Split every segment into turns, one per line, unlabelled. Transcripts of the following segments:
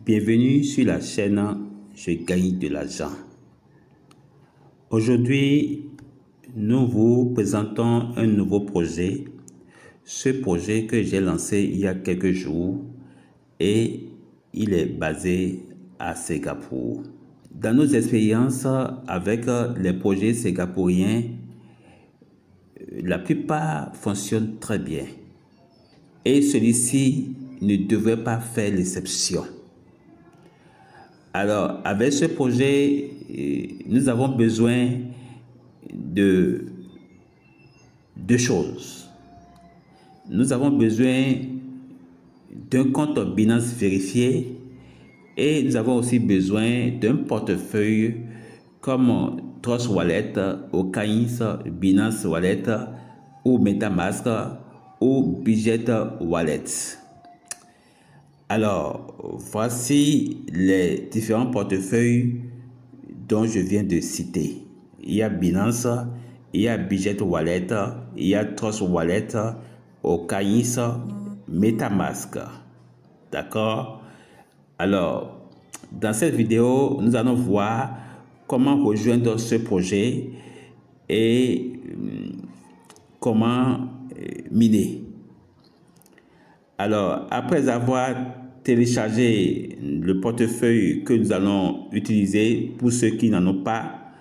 Bienvenue sur la chaîne Je gagne de l'argent. Aujourd'hui, nous vous présentons un nouveau projet. Ce projet que j'ai lancé il y a quelques jours et il est basé à Singapour. Dans nos expériences avec les projets singapouriens, la plupart fonctionnent très bien. Et celui-ci ne devrait pas faire l'exception. Alors, avec ce projet, nous avons besoin de deux choses. Nous avons besoin d'un compte Binance vérifié et nous avons aussi besoin d'un portefeuille comme Trust Wallet, Okains, Binance Wallet ou MetaMask ou Budget Wallet. Alors, voici les différents portefeuilles dont je viens de citer. Il y a Binance, il y a Budget Wallet, il y a Trust Wallet, Okains, MetaMask. D'accord? Alors, dans cette vidéo, nous allons voir comment rejoindre ce projet et comment miner. Alors, après avoir téléchargé le portefeuille que nous allons utiliser, pour ceux qui n'en ont pas,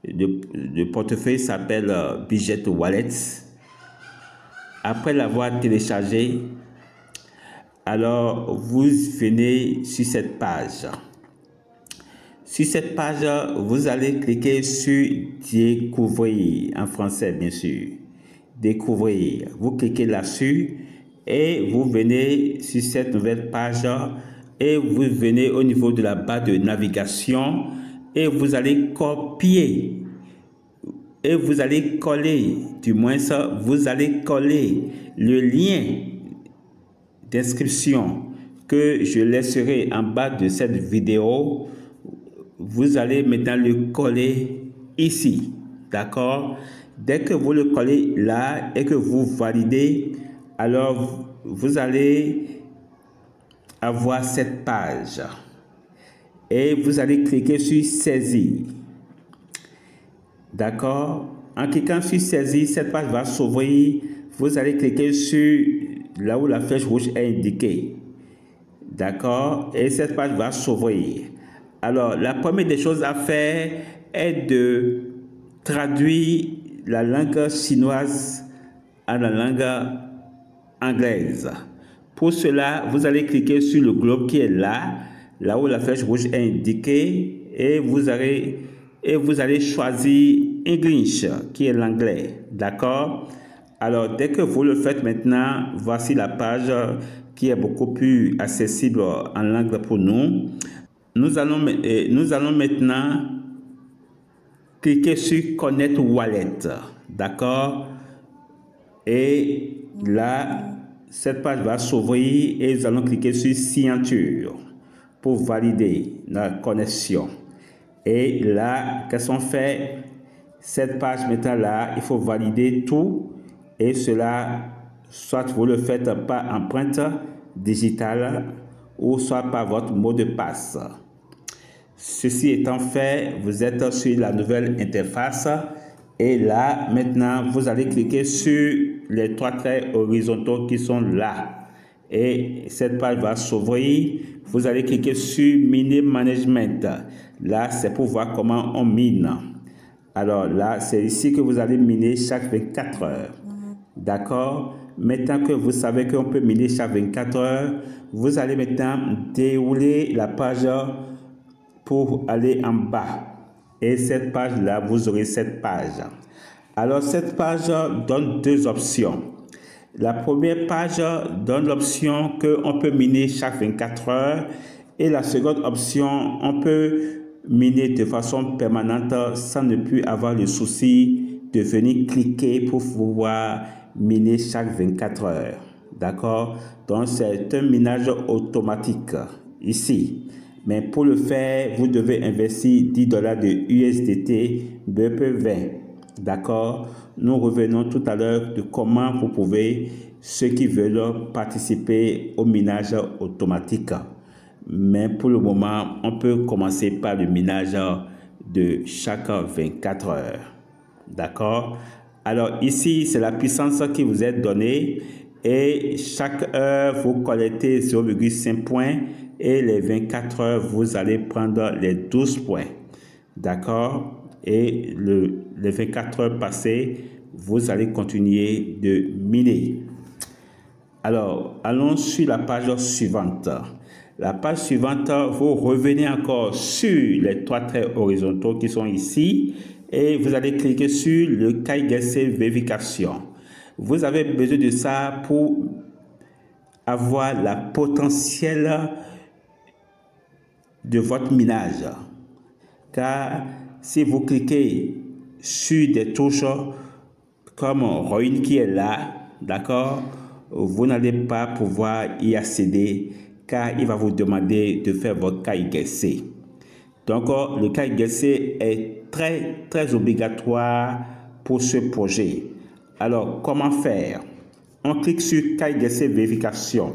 le portefeuille s'appelle Budget Wallet. Après l'avoir téléchargé, alors vous venez sur cette page. Sur cette page, vous allez cliquer sur Découvrir, en français bien sûr. Découvrir. Vous cliquez là-dessus et vous venez sur cette nouvelle page et vous venez au niveau de la barre de navigation et vous allez copier et vous allez coller, du moins ça, vous allez coller le lien d'inscription que je laisserai en bas de cette vidéo. Vous allez maintenant le coller ici, d'accord? Dès que vous le collez là et que vous validez, alors vous allez avoir cette page et vous allez cliquer sur saisir. D'accord? En cliquant sur saisir, cette page va s'ouvrir. Vous allez cliquer sur là où la flèche rouge est indiquée. D'accord? Et cette page va s'ouvrir. Alors, la première des choses à faire est de traduire la langue chinoise à la langue anglaise. Pour cela, vous allez cliquer sur le globe qui est là où la flèche rouge est indiquée, et vous allez choisir English, qui est l'anglais. D'accord? Alors, dès que vous le faites maintenant, voici la page qui est beaucoup plus accessible en langue pour nous. Nous allons maintenant cliquer sur Connect Wallet. D'accord? Et là, cette page va s'ouvrir et nous allons cliquer sur Signature pour valider la connexion. Et là, qu'est-ce qu'on fait? Cette page maintenant là, il faut valider tout, et cela, soit vous le faites par empreinte digitale ou soit par votre mot de passe. Ceci étant fait, vous êtes sur la nouvelle interface et là, maintenant, vous allez cliquer sur les trois traits horizontaux qui sont là. Et cette page va s'ouvrir. Vous allez cliquer sur Miner Management. Là, c'est pour voir comment on mine. Alors là, c'est ici que vous allez miner chaque 24 heures. D'accord? Maintenant que vous savez qu'on peut miner chaque 24 heures, vous allez maintenant dérouler la page pour aller en bas. Et cette page-là, vous aurez cette page. Alors, cette page donne deux options. La première page donne l'option qu'on peut miner chaque 24 heures. Et la seconde option, on peut miner de façon permanente sans ne plus avoir le souci de venir cliquer pour pouvoir miner chaque 24 heures. D'accord? Donc, c'est un minage automatique ici. Mais pour le faire, vous devez investir $10 de USDT BEP20. D'accord? Nous revenons tout à l'heure de comment vous pouvez, ceux qui veulent participer au minage automatique. mais pour le moment, on peut commencer par le minage de chaque 24 heures. D'accord? Alors ici, c'est la puissance qui vous est donnée et chaque heure, vous collectez 0,5 points et les 24 heures, vous allez prendre les 12 points. D'accord? Et les 24 heures passées, vous allez continuer de miner. Alors, allons sur la page suivante. La page suivante, vous revenez encore sur les 3 traits horizontaux qui sont ici et vous allez cliquer sur le KYC vérification. Vous avez besoin de ça pour avoir la potentielle de votre minage. Car si vous cliquez sur des touches comme Ruin qui est là, d'accord, vous n'allez pas pouvoir y accéder car il va vous demander de faire votre KYC. Donc, le KYC est très obligatoire pour ce projet. Alors, comment faire? On clique sur KYC vérification.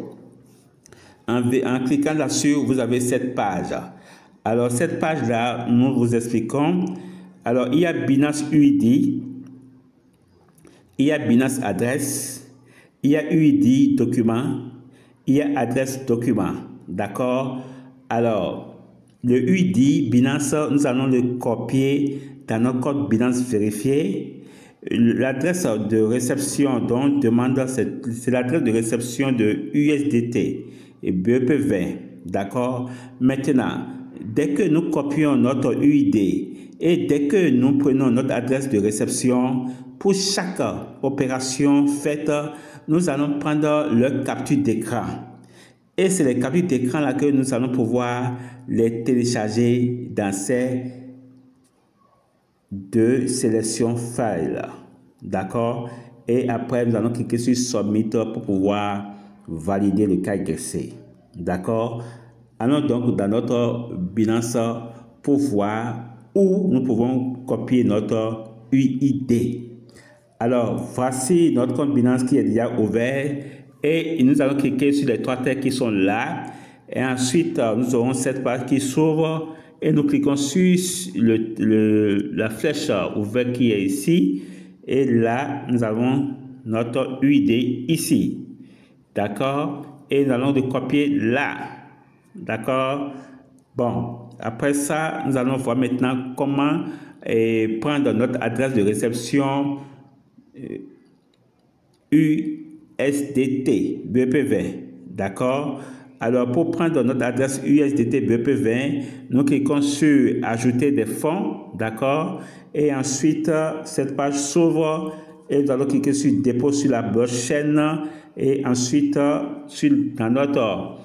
En cliquant là-dessus, vous avez cette page. Alors, cette page-là, nous vous expliquons. Alors, il y a Binance UID, il y a Binance adresse, il y a UID document, il y a adresse document. D'accord? Alors, le UID Binance, nous allons le copier dans notre code Binance vérifié. L'adresse de réception dont demande, c'est l'adresse de réception de USDT et BEP20. D'accord? Maintenant, dès que nous copions notre UID et dès que nous prenons notre adresse de réception, pour chaque opération faite, nous allons prendre le capture d'écran. Et c'est les captures d'écran là que nous allons pouvoir les télécharger dans ces deux sélections files. D'accord? Et après, nous allons cliquer sur Submit pour pouvoir valider le KYC. D'accord? Allons donc dans notre Binance pour voir où nous pouvons copier notre UID. Alors, voici notre compte Binance qui est déjà ouvert. Et nous allons cliquer sur les 3 traits qui sont là. Et ensuite, nous aurons cette page qui s'ouvre. Et nous cliquons sur la flèche ouverte qui est ici. Et là, nous avons notre UID ici. D'accord? Et nous allons le copier là. D'accord? Bon, après ça, nous allons voir maintenant comment prendre notre adresse de réception USDT BEP20. D'accord? Alors, pour prendre notre adresse USDT BEP20, nous cliquons sur Ajouter des fonds. D'accord? Et ensuite, cette page s'ouvre et nous allons cliquer sur Dépôt sur la blockchain. Et ensuite, dans notre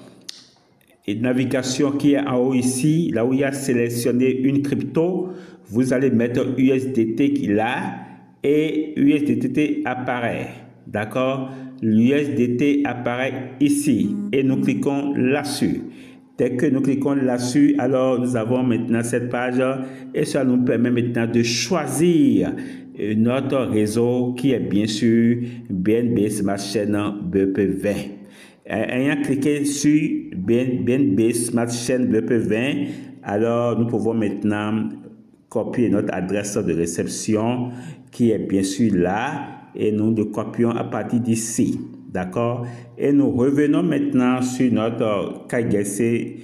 navigation qui est en haut ici, là où il y a sélectionné une crypto, vous allez mettre USDT qui est là et USDT apparaît. D'accord? L'USDT apparaît ici et nous cliquons là-dessus. Dès que nous cliquons là-dessus, alors nous avons maintenant cette page et ça nous permet maintenant de choisir notre réseau qui est bien sûr BNB Smart Chain BEP20. Ayant cliqué sur BNB Smart Chain BEP20, alors nous pouvons maintenant copier notre adresse de réception qui est bien sûr là et nous le copions à partir d'ici. D'accord? Et nous revenons maintenant sur notre KYC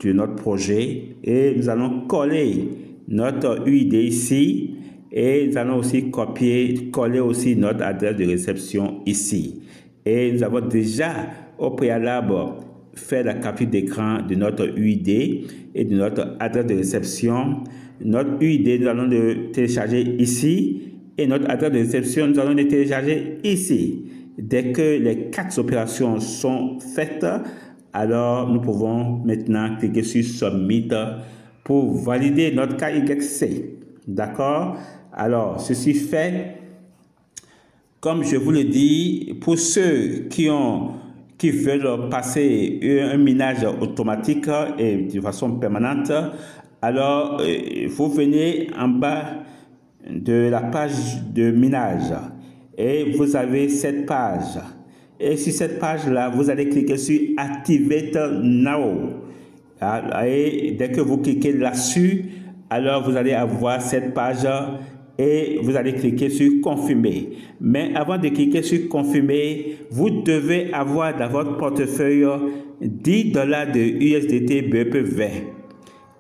de notre projet et nous allons coller notre UID ici et nous allons aussi coller aussi notre adresse de réception ici. Et nous avons déjà au préalable fait la capture d'écran de notre UID et de notre adresse de réception. Notre UID, nous allons le télécharger ici et notre adresse de réception, nous allons le télécharger ici. Dès que les 4 opérations sont faites, alors nous pouvons maintenant cliquer sur Submit pour valider notre KYC. D'accord? Alors, ceci fait, comme je vous le dis, pour ceux qui veulent passer un minage automatique et de façon permanente, alors vous venez en bas de la page de minage et vous avez cette page. Et sur cette page-là, vous allez cliquer sur Activate Now. Et dès que vous cliquez là-dessus, alors vous allez avoir cette page et vous allez cliquer sur Confirmer. Mais avant de cliquer sur Confirmer, vous devez avoir dans votre portefeuille $10 de USDT BEP20.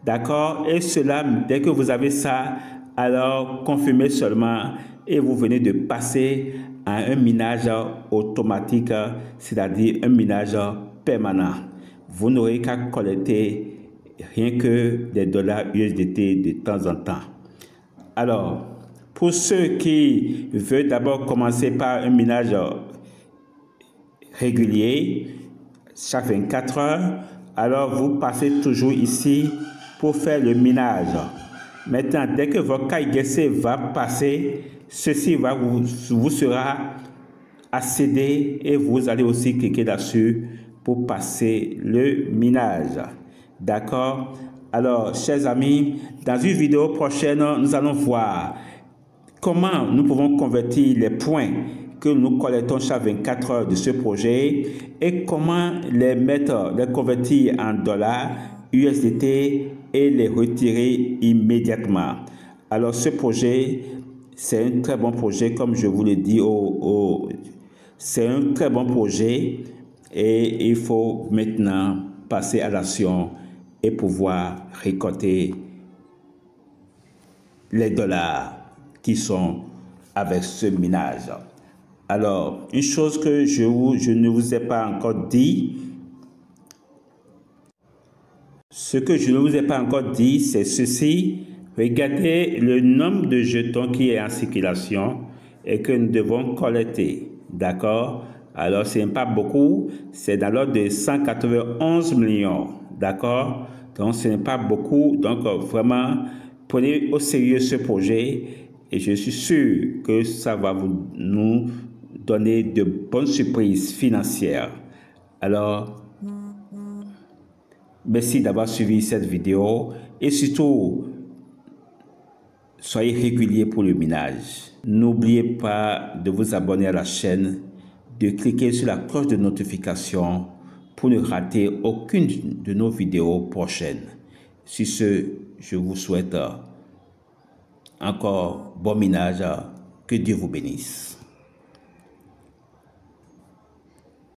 D'accord? Et cela, dès que vous avez ça, alors confirmez seulement et vous venez de passer à un minage automatique, c'est-à-dire un minage permanent. Vous n'aurez qu'à collecter rien que des dollars USDT de temps en temps. Alors, pour ceux qui veulent d'abord commencer par un minage régulier, chaque 24 heures, alors vous passez toujours ici pour faire le minage. Maintenant, dès que votre KYC va passer, ceci vous sera accédé et vous allez aussi cliquer là-dessus pour passer le minage. D'accord? Alors, chers amis, dans une vidéo prochaine, nous allons voir comment nous pouvons convertir les points que nous collectons chaque 24 heures de ce projet et comment les convertir en dollars USDT et les retirer immédiatement. Alors ce projet, c'est un très bon projet, comme je vous l'ai dit, c'est un très bon projet et il faut maintenant passer à l'action et pouvoir récolter les dollars qui sont avec ce minage. Alors, une chose que je ne vous ai pas encore dit, ce que je ne vous ai pas encore dit, c'est ceci. Regardez le nombre de jetons qui est en circulation et que nous devons collecter. D'accord? Alors, ce n'est pas beaucoup, c'est dans l'ordre de 191 millions. D'accord? Donc, ce n'est pas beaucoup. Donc, vraiment, prenez au sérieux ce projet et je suis sûr que ça va nous donner de bonnes surprises financières. Alors, merci d'avoir suivi cette vidéo et surtout, soyez réguliers pour le minage. N'oubliez pas de vous abonner à la chaîne, de cliquer sur la cloche de notification pour ne rater aucune de nos vidéos prochaines. Sur ce, je vous souhaite encore bon minage. Que Dieu vous bénisse.